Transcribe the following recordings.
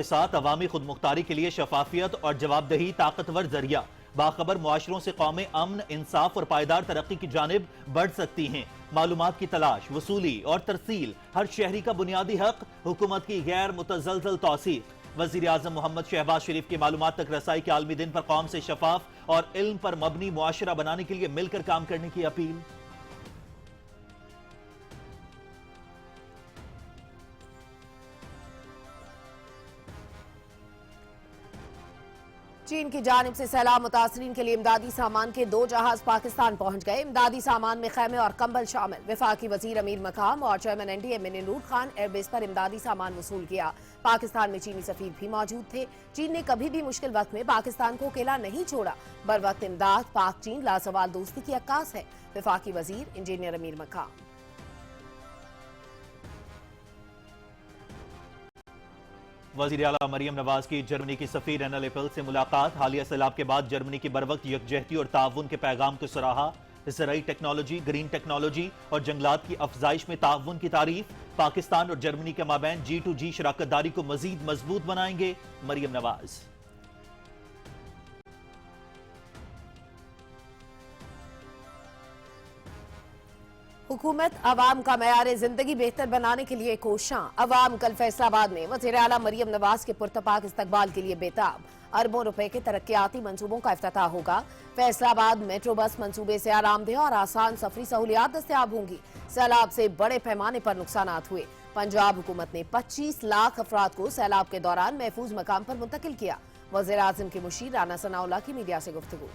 کے ساتھ عوامی خود مختاری کے لیے شفافیت اور جواب دہی طاقتور ذریعہ، باخبر معاشروں سے قومیں امن، انصاف اور پائیدار ترقی کی جانب بڑھ سکتی ہیں۔ معلومات کی تلاش، وصولی اور ترسیل ہر شہری کا بنیادی حق، حکومت کی غیر متزلزل توثیق۔ وزیر اعظم محمد شہباز شریف کی معلومات تک رسائی کے عالمی دن پر قوم سے شفاف اور علم پر مبنی معاشرہ بنانے کے لیے مل کر کام کرنے کی اپیل۔ چین کی جانب سے سیلاب متاثرین کے لیے امدادی سامان کے 2 جہاز پاکستان پہنچ گئے۔ امدادی سامان میں خیمے اور کمبل شامل۔ وفاقی وزیر امیر مقام اور چیئرمین این ڈی اے میں نور خان ایئر بیس پر امدادی سامان وصول کیا۔ پاکستان میں چینی سفیر بھی موجود تھے۔ چین نے کبھی بھی مشکل وقت میں پاکستان کو اکیلا نہیں چھوڑا۔ بروقت امداد پاک چین لازوال دوستی کی عکاس ہے۔ وفاقی وزیر انجینئر امیر مقام۔ وزیر اعلیٰ مریم نواز کی جرمنی کی سفیر اینا لیپل سے ملاقات۔ حالیہ سیلاب کے بعد جرمنی کی بروقت یکجہتی اور تعاون کے پیغام کو سراہا۔ زرعی ٹیکنالوجی، گرین ٹیکنالوجی اور جنگلات کی افزائش میں تعاون کی تعریف۔ پاکستان اور جرمنی کے مابین G2G شراکت داری کو مزید مضبوط بنائیں گے، مریم نواز۔ حکومت عوام کا معیار زندگی بہتر بنانے کے لیے کوشاں۔ عوام کل فیصل آباد میں وزیر اعلیٰ مریم نواز کے پرتپاک استقبال کے لیے بےتاب۔ اربوں روپے کے ترقیاتی منصوبوں کا افتتاح ہوگا۔ فیصل آباد میٹرو بس منصوبے سے آرام دہ اور آسان سفری سہولیات دستیاب ہوں گی۔ سیلاب سے بڑے پیمانے پر نقصانات ہوئے۔ پنجاب حکومت نے 25 لاکھ افراد کو سیلاب کے دوران محفوظ مقام پر منتقل کیا۔ وزیر اعظم کے مشیر رانا ثناء اللہ کی میڈیا سے گفتگو۔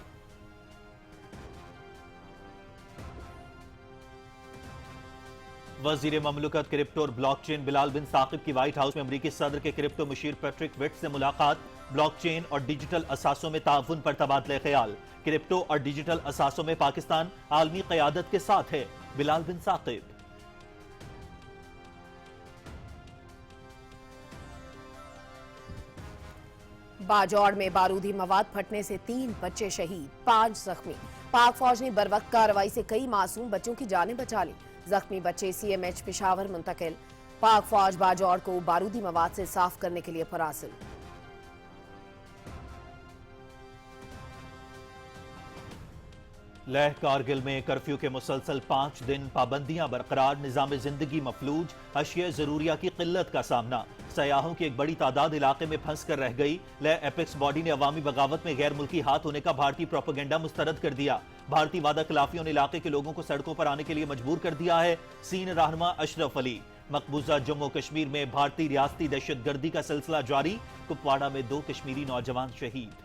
وزیر مملکت کرپٹو اور بلاک چین بلال بن ثاقب کی وائٹ ہاؤس میں امریکی صدر کے کرپٹو مشیر پیٹرک وٹ سے ملاقات۔ بلاک چین اور ڈیجیٹل اثاثوں میں تعاون پر تبادلہ خیال۔ کرپٹو اور ڈیجیٹل اثاثوں میں پاکستان عالمی قیادت کے ساتھ ہے، بلال بن ثاقب۔ باجوڑ میں بارودی مواد پھٹنے سے 3 بچے شہید، 5 زخمی۔ پاک فوج نے بروقت کارروائی سے کئی معصوم بچوں کی جانیں بچا لی۔ زخمی بچے CMH پشاور منتقل۔ پاک فوج باجوڑ کو بارودی مواد سے صاف کرنے کے لیے پراسل۔ لیہ کارگل میں کرفیو کے مسلسل 5 دن پابندیاں برقرار، نظام زندگی مفلوج، اشیاء ضروریہ کی قلت کا سامنا۔ سیاحوں کی ایک بڑی تعداد علاقے میں پھنس کر رہ گئی۔ لیہ ایپیکس باڈی نے عوامی بغاوت میں غیر ملکی ہاتھ ہونے کا بھارتی پروپیگنڈا مسترد کر دیا۔ بھارتی وعدہ خلافیوں نے علاقے کے لوگوں کو سڑکوں پر آنے کے لیے مجبور کر دیا ہے۔ سین رہنما اشرف علی۔ مقبوضہ جموں کشمیر میں بھارتی ریاستی دہشت گردی کا سلسلہ جاری، کپواڑہ میں 2 کشمیری نوجوان شہید۔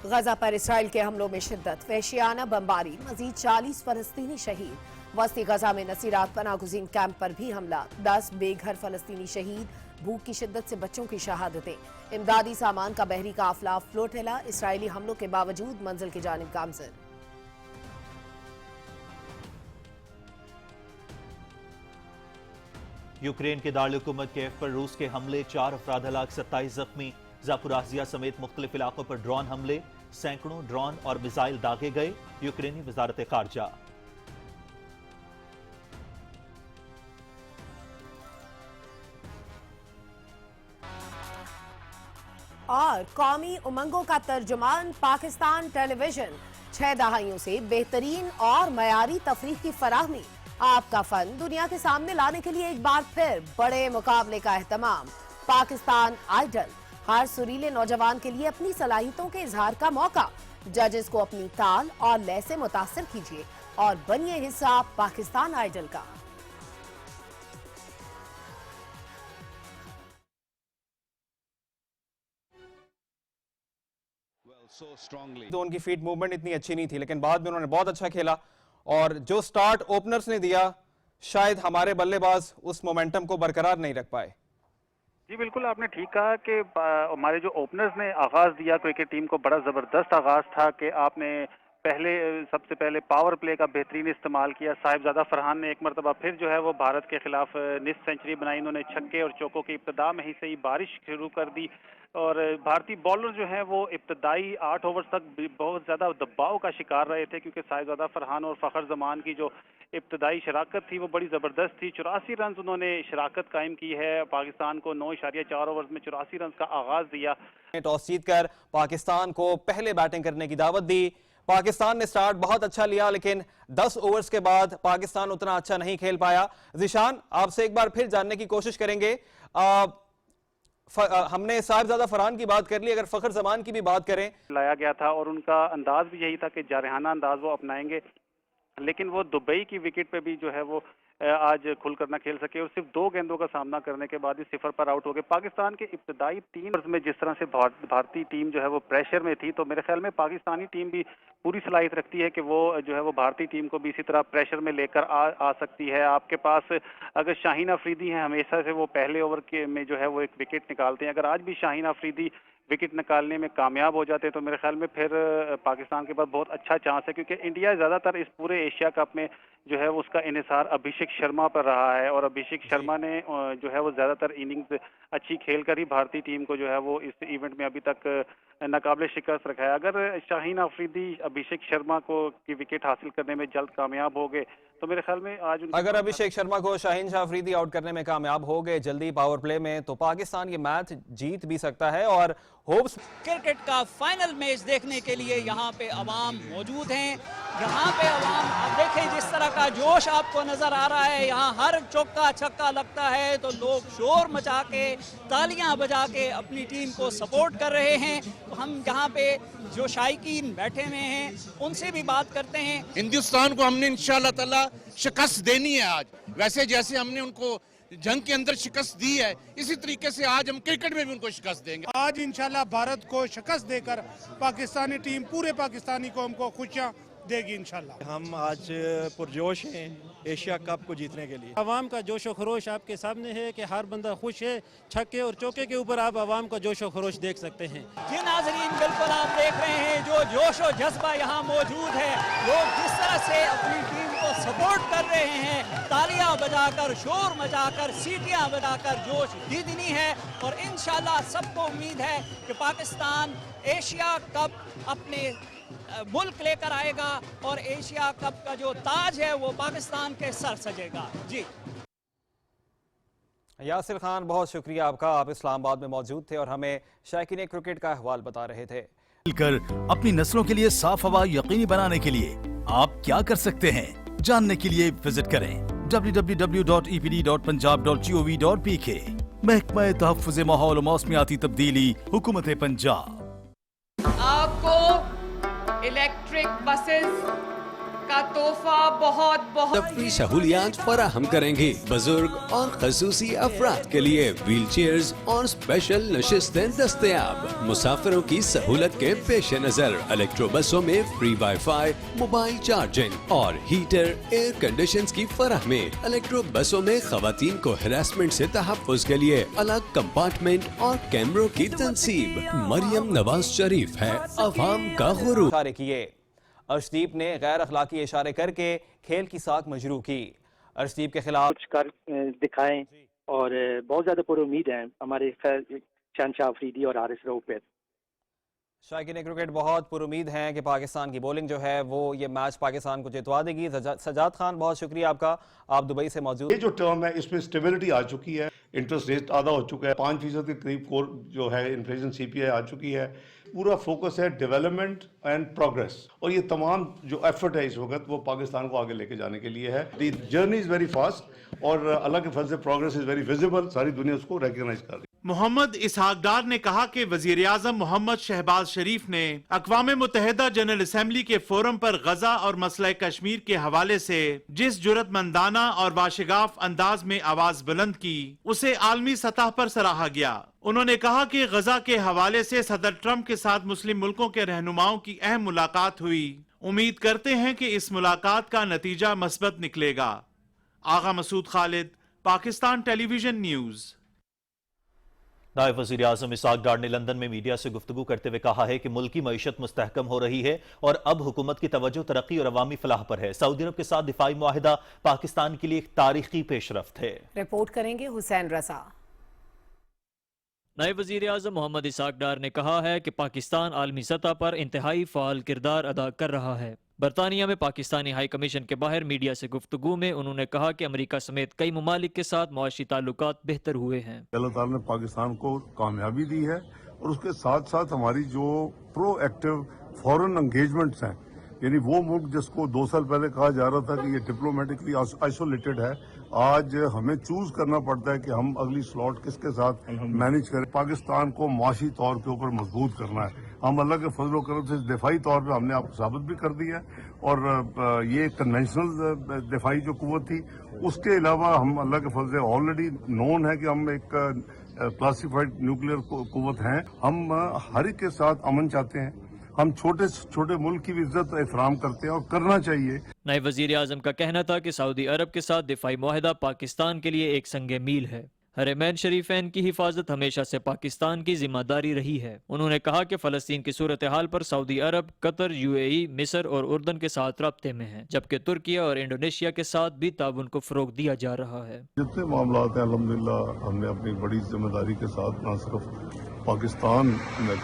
غزہ پر اسرائیل کے حملوں میں شدت، وحشیانہ بمباری، مزید 40 فلسطینی شہید۔ وسطی غزہ میں نصیرات پناہ گزین کیمپ پر بھی حملہ، 10 بے گھر فلسطینی شہید۔ بھوک کی شدت سے بچوں کی شہادتیں۔ امدادی سامان کا بحری قافلہ فلوٹیلا اسرائیلی حملوں کے باوجود منزل کی جانب گامزن۔ یوکرین کے دارالحکومت کیف پر روس کے حملے، 4 افراد ہلاک، 27 زخمی۔ زاپورازھیا سمیت مختلف علاقوں پر ڈرون حملے، سینکڑوں ڈرون اور میزائل داغے گئے، یوکرینی وزارت خارجہ۔ اور قومی امنگوں کا ترجمان پاکستان ٹیلی ویژن، 6 دہائیوں سے بہترین اور معیاری تفریح کی فراہمی۔ آپ کا فن دنیا کے سامنے لانے کے لیے ایک بار پھر بڑے مقابلے کا اہتمام۔ پاکستان آئیڈل، ہر سریلے نوجوان کے لیے اپنی صلاحیتوں کے اظہار کا موقع۔ ججز کو اپنی تال اور لے سے متاثر کیجیے اور بنیے حصہ پاکستان آئیڈل کا۔ تو ان کی فیٹ موومنٹ اتنی اچھی نہیں تھی، لیکن بعد میں انہوں نے بہت اچھا کھیلا، اور جو سٹارٹ اوپنرز نے دیا شاید ہمارے بلے باز اس مومنٹم کو برقرار نہیں رکھ پائے۔ جی بالکل آپ نے ٹھیک کہا کہ ہمارے جو اوپنرز نے آغاز دیا کرکٹ ٹیم کو، بڑا زبردست آغاز تھا کہ آپ نے سب سے پہلے پاور پلے کا بہترین استعمال کیا۔ صاحبزادہ فرحان نے ایک مرتبہ پھر جو ہے وہ بھارت کے خلاف نصف سینچری بنائی، انہوں نے چھکے اور چوکوں کی ابتدا میں ہی سے ہی بارش شروع کر دی، اور بھارتی بولر جو ہیں وہ ابتدائی 8 اوورز تک بہت زیادہ دباؤ کا شکار رہے تھے، کیونکہ صاحبزادہ فرحان اور فخر زمان کی جو ابتدائی شراکت تھی وہ بڑی زبردست تھی. 84 رنز انہوں نے شراکت قائم کی ہے, پاکستان کو 9.4 اوورز میں 84 رنز کا آغاز دیا. ٹاس جیت کر پاکستان کو پہلے بیٹنگ کرنے کی دعوت دی. پاکستان نے سٹارٹ بہت اچھا لیا لیکن 10 اوورز کے بعد پاکستان اتنا اچھا نہیں کھیل پایا. ذیشان, آپ سے ایک بار پھر جاننے کی کوشش کریں گے, ہم نے صاحبزادہ فرحان کی بات کر لی, اگر فخر زمان کی بھی بات کریں. لایا گیا تھا اور ان کا انداز بھی یہی تھا کہ جارحانہ انداز وہ اپنائیں گے, لیکن وہ دبئی کی وکٹ پہ بھی جو ہے وہ آج کھل کر نہ کھیل سکے اور صرف 2 گیندوں کا سامنا کرنے کے بعد ہی 0 پر آؤٹ ہو گئے. پاکستان کے ابتدائی 3 اوورز میں جس طرح سے بھارتی ٹیم جو ہے وہ پریشر میں تھی, تو میرے خیال میں پاکستانی ٹیم بھی پوری صلاحیت رکھتی ہے کہ وہ جو ہے وہ بھارتی ٹیم کو بھی اسی طرح پریشر میں لے کر آ سکتی ہے. آپ کے پاس اگر شاہین افریدی ہیں, ہمیشہ سے وہ پہلے اوور میں جو ہے وہ ایک وکٹ نکالتے ہیں. اگر آج بھی شاہین افریدی وکٹ نکالنے میں کامیاب ہو جاتے تو میرے خیال میں پھر پاکستان کے پاس بہت اچھا چانس ہے, کیونکہ انڈیا زیادہ تر اس پورے ایشیا کپ میں جو ہے اس کا انحصار ابھیشیک شرما پر رہا ہے, اور ابھیشیک شرما نے جو ہے وہ زیادہ تر اننگز اچھی کھیل کر ہی بھارتی ٹیم کو جو ہے وہ اس ایونٹ میں ابھی تک ناقابل شکست رکھا ہے. اگر شاہین افریدی ابھیشیک شرما کی وکٹ حاصل کرنے میں جلد کامیاب ہو گئے تو میرے خیال میں آج اگر ابھیشیک شرما کو شاہین شاہ افریدی آؤٹ کرنے میں کامیاب ہو گئے جلدی پاور پلے میں, تو پاکستان یہ میچ جیت بھی سکتا ہے. اور ہوپس کرکٹ کا فائنل میچ دیکھنے کے لیے یہاں پہ عوام موجود ہیں. یہاں پہ عوام آپ دیکھیں جس طرح کا جوش آپ کو نظر آ رہا ہے, یہاں ہر چوکا چھکا لگتا ہے تو لوگ شور مچا کے تالیاں بجا کے اپنی ٹیم کو سپورٹ کر رہے ہیں. تو ہم یہاں پہ جو شائقین بیٹھے ہوئے ہیں ان سے بھی بات کرتے ہیں. ہندوستان کو ہم نے انشاءاللہ تعالی شکست دینی ہے آج, ویسے جیسے ہم نے ان کو جنگ کے اندر شکست دی ہے اسی طریقے سے آج ہم کرکٹ میں بھی ان کو شکست دیں گے. آج انشاءاللہ بھارت کو شکست دے کر پاکستانی ٹیم پورے پاکستانی قوم کو خوشیاں دے گی انشاءاللہ. ہم آج پرجوش ہیں ایشیا کپ کو جیتنے کے لیے. عوام کا جوش و خروش آپ کے سامنے ہے کہ ہر بندہ خوش ہے. چھکے اور چوکے کے اوپر آپ عوام کا جوش و خروش دیکھ سکتے ہیں. جی ناظرین, بالکل آپ دیکھ رہے ہیں جو جوش و جذبہ یہاں موجود ہے, لوگ جس طرح سے اپنی ٹیم کو سپورٹ کر رہے ہیں, تالیاں بجا کر شور مچا کر سیٹیاں بجا کر جوش دیدنی ہے. اور انشاءاللہ سب کو امید ہے کہ پاکستان ایشیا کپ اپنے ملک لے کر آئے گا اور ایشیا کپ کا جو تاج ہے وہ پاکستان کے سر سجے گا. جی یاسر خان, بہت شکریہ آپ کا, آپ اسلام آباد میں موجود تھے اور ہمیں شائقین کرکٹ کا احوال بتا رہے تھے. مل کر اپنی نسلوں کے لیے صاف ہوا یقینی بنانے کے لیے آپ کیا کر سکتے ہیں, جاننے کے لیے وزٹ کریں www.epd.punjab.gov.pk. محکمہ تحفظ ماحول و موسمیاتی تبدیلی, حکومت پنجاب. آپ کو الیکٹرک بسز کا تحفہ بہت تفریحی سہولیات فراہم کریں گے. بزرگ اور خصوصی افراد کے لیے ویل چیئرز اور اسپیشل نشستیں دستیاب. مسافروں کی سہولت کے پیش نظر الیکٹرو بسوں میں free wi fi, mobile charging اور ہیٹر, ایئر کنڈیشنز کی فراہمی. الیکٹرو بسوں میں خواتین کو ہراسمنٹ سے تحفظ کے لیے الگ کمپارٹمنٹ اور کیمروں کی تنصیب. مریم نواز شریف ہے عوام کا غرور. اشارے کیے. ارشدیپ نے غیر اخلاقی اشارے کر کے کھیل کی ساکھ مجروح کی. ارشدیپ کے خلاف کچھ کر دکھائیں اور بہت زیادہ پر امید ہیں ہمارے شہنشاہ افریدی اور حارث رؤف پہ. شائقین کرکٹ بہت پر امید ہیں کہ پاکستان کی بولنگ جو ہے وہ یہ میچ پاکستان کو جتوا دے گی. سجاد خان, بہت شکریہ آپ کا, آپ دبئی سے موجود. یہ جو ٹرم ہے اس میں اسٹیبلٹی آ چکی ہے, انٹرسٹ ریٹ آدھا ہو چکا ہے, 5% کے قریب کور جو ہے انفلیشن سی پی آئی آ چکی ہے. پورا فوکس ہے ڈیولپمنٹ اینڈ پروگریس, اور یہ تمام جو ایفرٹ ہے اس وقت وہ پاکستان کو آگے لے کے جانے کے لیے ہے. The journey is very fast اور اللہ کے فضل سے پروگریس از ویری ویزیبل, ساری دنیا اس کو ریکگنائز کر رہی ہے. محمد اسحاق ڈار نے کہا کہ وزیر اعظم محمد شہباز شریف نے اقوام متحدہ جنرل اسمبلی کے فورم پر غزہ اور مسئلہ کشمیر کے حوالے سے جس جرأت مندانہ اور باشگاف انداز میں آواز بلند کی اسے عالمی سطح پر سراہا گیا. انہوں نے کہا کہ غزہ کے حوالے سے صدر ٹرمپ کے ساتھ مسلم ملکوں کے رہنماؤں کی اہم ملاقات ہوئی. امید کرتے ہیں کہ اس ملاقات کا نتیجہ مثبت نکلے گا. آغا مسعود خالد, پاکستان ٹیلی ویژن نیوز. نائب وزیر اعظم اسحاق ڈار نے لندن میں میڈیا سے گفتگو کرتے ہوئے کہا ہے کہ ملکی معیشت مستحکم ہو رہی ہے اور اب حکومت کی توجہ ترقی اور عوامی فلاح پر ہے. سعودی عرب کے ساتھ دفاعی معاہدہ پاکستان کے لیے ایک تاریخی پیش رفت ہے. رپورٹ کریں گے حسین رضا. نائب وزیر اعظم محمد اسحاق ڈار نے کہا ہے کہ پاکستان عالمی سطح پر انتہائی فعال کردار ادا کر رہا ہے. برطانیہ میں پاکستانی ہائی کمیشن کے باہر میڈیا سے گفتگو میں انہوں نے کہا کہ امریکہ سمیت کئی ممالک کے ساتھ معاشی تعلقات بہتر ہوئے ہیں۔ اللہ تعالیٰ نے پاکستان کو کامیابی دی ہے اور اس کے ساتھ ساتھ ہماری جو پرو ایکٹیو فورن انگیجمنٹس ہیں، یعنی وہ ملک جس کو 2 سال پہلے کہا جا رہا تھا کہ یہ ڈپلومیٹکلی آئسولیٹڈ ہے، آج ہمیں چوز کرنا پڑتا ہے کہ ہم اگلی سلاٹ کس کے ساتھ مینج کریں۔ پاکستان کو معاشی طور کے اوپر مضبوط کرنا ہے۔ ہم اللہ کے فضل و کرم سے دفاعی طور پہ ہم نے آپ کو ثابت بھی کر دیا ہے، اور یہ کنونشنل دفاعی جو قوت تھی، اس کے علاوہ ہم اللہ کے فضل سے آلریڈی نون ہے کہ ہم ایک کلاسیفائڈ نیوکلیئر قوت ہیں۔ ہم ہر ایک کے ساتھ امن چاہتے ہیں، ہم چھوٹے چھوٹے ملک کی بھی عزت احترام کرتے ہیں اور کرنا چاہیے۔ نائب وزیر اعظم کا کہنا تھا کہ سعودی عرب کے ساتھ دفاعی معاہدہ پاکستان کے لیے ایک سنگ میل ہے۔ حرمین شریفین کی حفاظت ہمیشہ سے پاکستان کی ذمہ داری رہی ہے۔ انہوں نے کہا کہ فلسطین کی صورتحال پر سعودی عرب، قطر، UAE، مصر اور اردن کے ساتھ رابطے میں ہیں، جبکہ ترکیہ اور انڈونیشیا کے ساتھ بھی تعاون کو فروغ دیا جا رہا ہے۔ جتنے معاملات ہیں الحمدللہ ہم نے اپنی بڑی ذمہ داری کے ساتھ نہ صرف پاکستان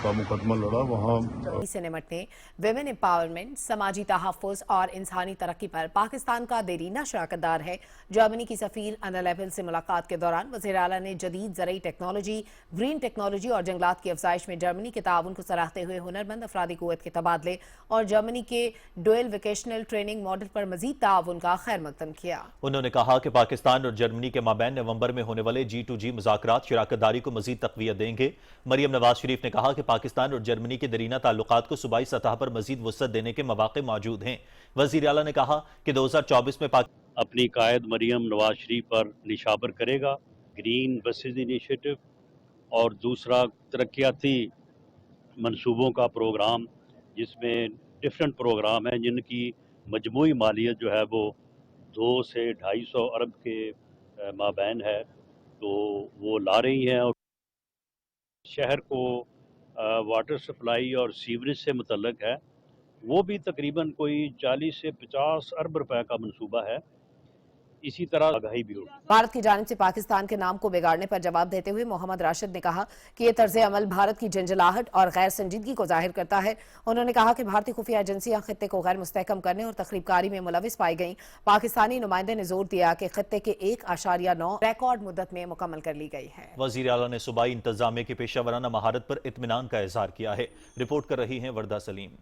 کا مقدمہ لڑا، وہاں سے نمٹنے، ویمن امپاورمنٹ، سماجی تحفظ اور انسانی ترقی پر پاکستان کا دیرینہ شراکت دار ہے۔ جرمنی کی سفیر انا لیبل سے ملاقات کے دوران وزیر اعلیٰ نے جدید زرعی ٹیکنالوجی، گرین ٹیکنالوجی اور جنگلات کی افزائش میں جرمنی کے تعاون کو سراہتے ہوئے ہنرمند افرادی قوت کے تبادلے اور جرمنی کے ڈوئل ووکیشنل ٹریننگ ماڈل پر مزید تعاون کا خیر مقدم کیا۔ انہوں نے کہا کہ پاکستان اور جرمنی کے مابین نومبر میں ہونے والے G2G مذاکرات شراکت داری کو مزید تقویت دیں گے۔ مریم نواز شریف نے کہا کہ پاکستان اور جرمنی کے درینہ تعلقات کو صوبائی سطح پر مزید وسعت دینے کے مواقع موجود ہیں۔ وزیر اعلیٰ نے کہا کہ 2024 میں اپنی قائد مریم نواز شریف پر نشابر کرے گا، گرین بسز انیشیٹو اور دوسرا ترقیاتی منصوبوں کا پروگرام، جس میں ڈفرینٹ پروگرام ہیں جن کی مجموعی مالیت جو ہے وہ 200 سے 250 ارب کے مابین ہے، تو وہ لا رہی ہیں۔ اور شہر کو واٹر سپلائی اور سیوریج سے متعلق ہے، وہ بھی تقریباً کوئی 40 سے 50 ارب روپے کا منصوبہ ہے۔ اسی طرح آگاہی بھی ہوگی۔ بھارت کی جانب سے پاکستان کے نام کو بگاڑنے پر جواب دیتے ہوئے محمد راشد نے کہا کہ یہ طرز عمل بھارت کی جھنجھلاہٹ اور غیر سنجیدگی کو ظاہر کرتا ہے۔ انہوں نے کہا کہ بھارتی خفیہ ایجنسیاں خطے کو غیر مستحکم کرنے اور تخریب کاری میں ملوث پائی گئیں۔ پاکستانی نمائندے نے زور دیا کہ خطے کے 1.9 ریکارڈ مدت میں مکمل کر لی گئی ہے۔ وزیر اعلیٰ نے صوبائی انتظامیہ کی پیشہ ورانہ مہارت پر اطمینان کا اظہار کیا ہے۔ رپورٹ کر رہی ہیں وردہ سلیم۔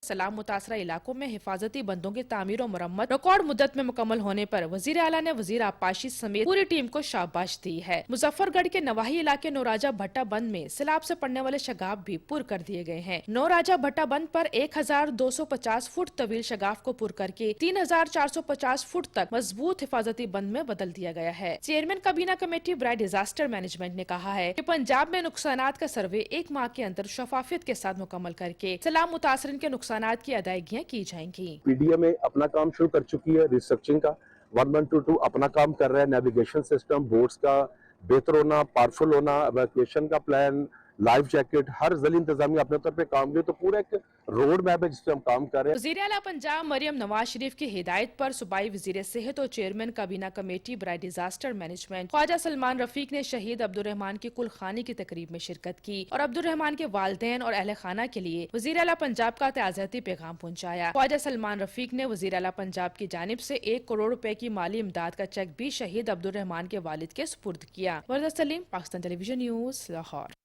سلام متاثرہ علاقوں میں حفاظتی بندوں کی تعمیر و مرمت ریکارڈ مدت میں مکمل ہونے پر وزیر اعلیٰ نے وزیر آبپاشی سمیت پوری ٹیم کو شاباش دی ہے۔ مظفر گڑھ کے نواحی علاقے نوراجہ بھٹا بند میں سیلاب سے پڑنے والے شگاف بھی پر کر دیے گئے ہیں۔ نوراجہ بھٹا بند پر 1250 فٹ طویل شگاف کو پر کر کے 3450 فٹ تک مضبوط حفاظتی بند میں بدل دیا گیا ہے۔ چیئرمین کابینہ کمیٹی برائے ڈیزاسٹر مینجمنٹ نے کہا ہے کہ پنجاب میں نقصانات کا سروے 1 ماہ کے اندر شفافیت کے ساتھ مکمل کر کے سیلاب متاثرین کے نقصانات کی ادائیگیاں کی جائیں گی۔ PDM اپنا کام شروع کر چکی ہے ریسٹرکچرنگ کا، 1122 اپنا کام کر رہا ہے، نیویگیشن سسٹم بورڈز کا بہتر ہونا، پاورفل ہونا، ایویکویشن کا پلان، لائف جیکٹ، ہر ضلع انتظامیہ اپنے طور پہ کام کیا، تو پورا ایک روڈ میپ ہے جس پہ ہم کام کر رہے ہیں۔ وزیر اعلیٰ پنجاب مریم نواز شریف کی ہدایت پر صوبائی وزیر صحت اور چیئرمین کابینہ کمیٹی برائے ڈیزاسٹر مینجمنٹ خواجہ سلمان رفیق نے شہید عبدالرحمان کی کل خانی کی تقریب میں شرکت کی اور عبدالرحمان کے والدین اور اہل خانہ کے لیے وزیر اعلیٰ پنجاب کا تعزیتی پیغام پہنچایا۔ خواجہ سلمان رفیق نے وزیر اعلیٰ پنجاب کی جانب سے 1 کروڑ روپے کی مالی امداد کا چیک بھی شہید عبدالرحمان کے والد کے سپرد کیا۔ وردہ سلیم، پاکستان ٹیلی ویژن نیوز، لاہور۔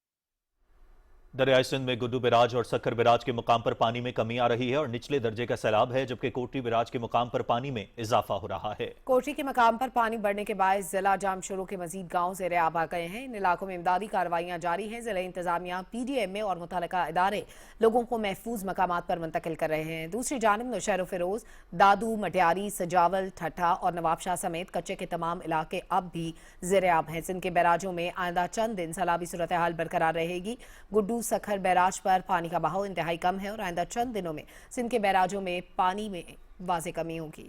دریائے سندھ میں گڈو بیراج اور سکھر بیراج کے مقام پر پانی میں کمی آ رہی ہے اور نچلے درجے کا سیلاب ہے، جبکہ کوٹری بیراج کے مقام پر پانی میں اضافہ ہو رہا ہے۔ کوٹری کے مقام پر پانی بڑھنے کے باعث ضلع جام شروع کے مزید گاؤں زیر آب آ گئے ہیں۔ ان علاقوں میں امدادی کارروائیاں جاری ہیں۔ ضلع انتظامیہ، PDMA اور متعلقہ ادارے لوگوں کو محفوظ مقامات پر منتقل کر رہے ہیں۔ دوسری جانب نوشہر و فیروز، دادو، مٹیاری، سجاول، ٹھٹھا اور نواب شاہ سمیت کچے کے تمام علاقے اب بھی زیر آب ہیں۔ سندھ کے بیراجوں میں آئندہ چند دن سیلابی صورتحال برقرار رہے گی۔ گڈو سکھر بیراج پر پانی کا بہاؤ انتہائی کم ہے اور آئندہ چند دنوں میں سندھ کے بیراجوں میں پانی میں واضح کمی ہوگی۔